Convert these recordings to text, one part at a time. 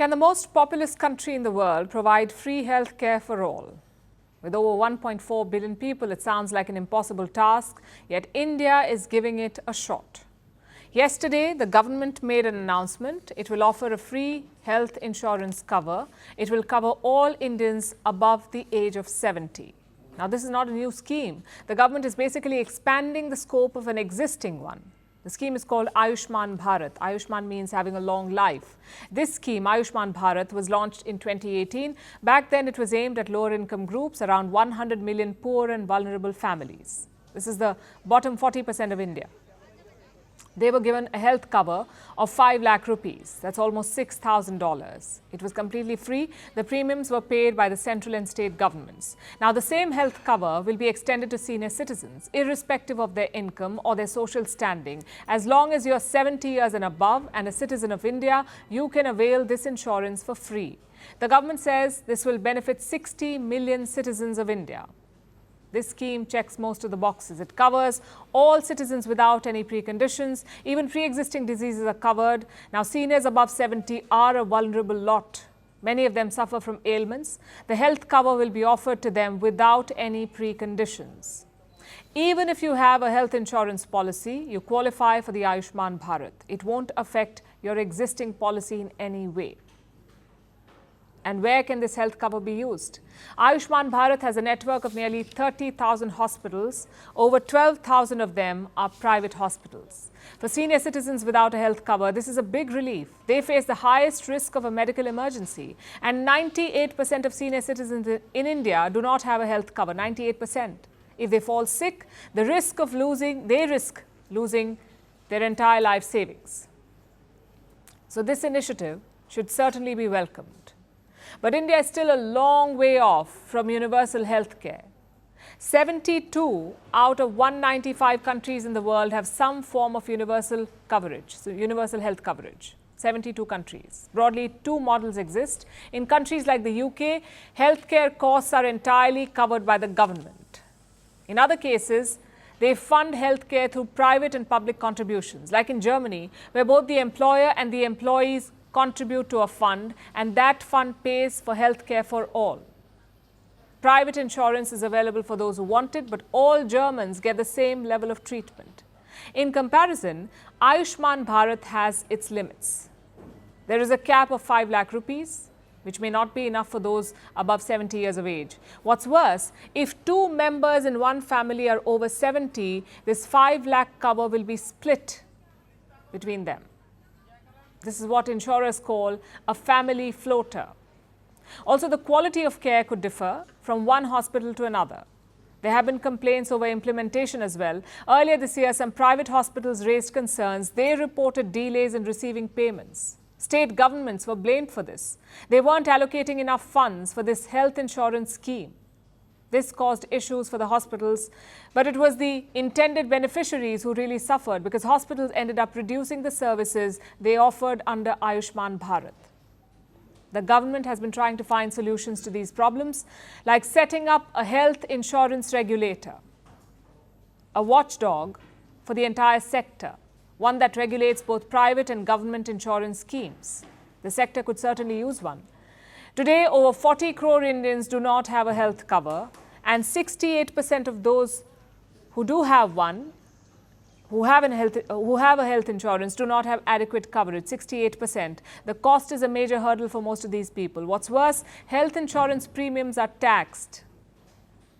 Can the most populous country in the world provide free health care for all? With over 1.4 billion people, it sounds like an impossible task, yet India is giving it a shot. Yesterday, the government made an announcement. It will offer a free health insurance cover. It will cover all Indians above the age of 70. Now, this is not a new scheme. The government is basically expanding the scope of an existing one. The scheme is called Ayushman Bharat. Ayushman means having a long life. This scheme, Ayushman Bharat, was launched in 2018. Back then, it was aimed at lower income groups, around 100 million poor and vulnerable families. This is the bottom 40% of India. They were given a health cover of 5 lakh rupees. That's almost $6,000. It was completely free. The premiums were paid by the central and state governments. Now, the same health cover will be extended to senior citizens, irrespective of their income or their social standing. As long as you're 70 years and above and a citizen of India, you can avail this insurance for free. The government says this will benefit 60 million citizens of India. This scheme checks most of the boxes. It covers all citizens without any preconditions. Even pre-existing diseases are covered. Now, seniors above 70 are a vulnerable lot. Many of them suffer from ailments. The health cover will be offered to them without any preconditions. Even if you have a health insurance policy, you qualify for the Ayushman Bharat. It won't affect your existing policy in any way. And where can this health cover be used? Ayushman Bharat has a network of nearly 30,000 hospitals. Over 12,000 of them are private hospitals. For senior citizens without a health cover, this is a big relief. They face the highest risk of a medical emergency. And 98% of senior citizens in India do not have a health cover, 98%. If they fall sick, they risk losing their entire life savings. So this initiative should certainly be welcomed. But India is still a long way off from universal health care. 72 out of 195 countries in the world have some form of universal coverage, so universal health coverage. 72 countries. Broadly, two models exist. In countries like the UK, healthcare costs are entirely covered by the government. In other cases, they fund healthcare through private and public contributions, like in Germany, where both the employer and the employees contribute to a fund, and that fund pays for healthcare for all. Private insurance is available for those who want it, but all Germans get the same level of treatment. In comparison, Ayushman Bharat has its limits. There is a cap of 5 lakh rupees, which may not be enough for those above 70 years of age. What's worse, if two members in one family are over 70, this 5 lakh cover will be split between them. This is what insurers call a family floater. Also, the quality of care could differ from one hospital to another. There have been complaints over implementation as well. Earlier this year, some private hospitals raised concerns. They reported delays in receiving payments. State governments were blamed for this. They weren't allocating enough funds for this health insurance scheme. This caused issues for the hospitals, but it was the intended beneficiaries who really suffered because hospitals ended up reducing the services they offered under Ayushman Bharat. The government has been trying to find solutions to these problems, like setting up a health insurance regulator, a watchdog for the entire sector, one that regulates both private and government insurance schemes. The sector could certainly use one. Today, over 40 crore Indians do not have a health cover, and 68% of those who do have one, who have a health insurance, do not have adequate coverage, 68%. The cost is a major hurdle for most of these people. What's worse, health insurance premiums are taxed.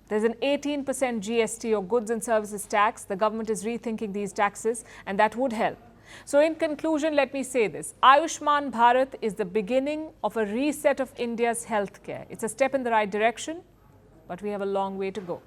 There's an 18% GST or goods and services tax. The government is rethinking these taxes, and that would help. So in conclusion, let me say this. Ayushman Bharat is the beginning of a reset of India's healthcare. It's a step in the right direction, but we have a long way to go.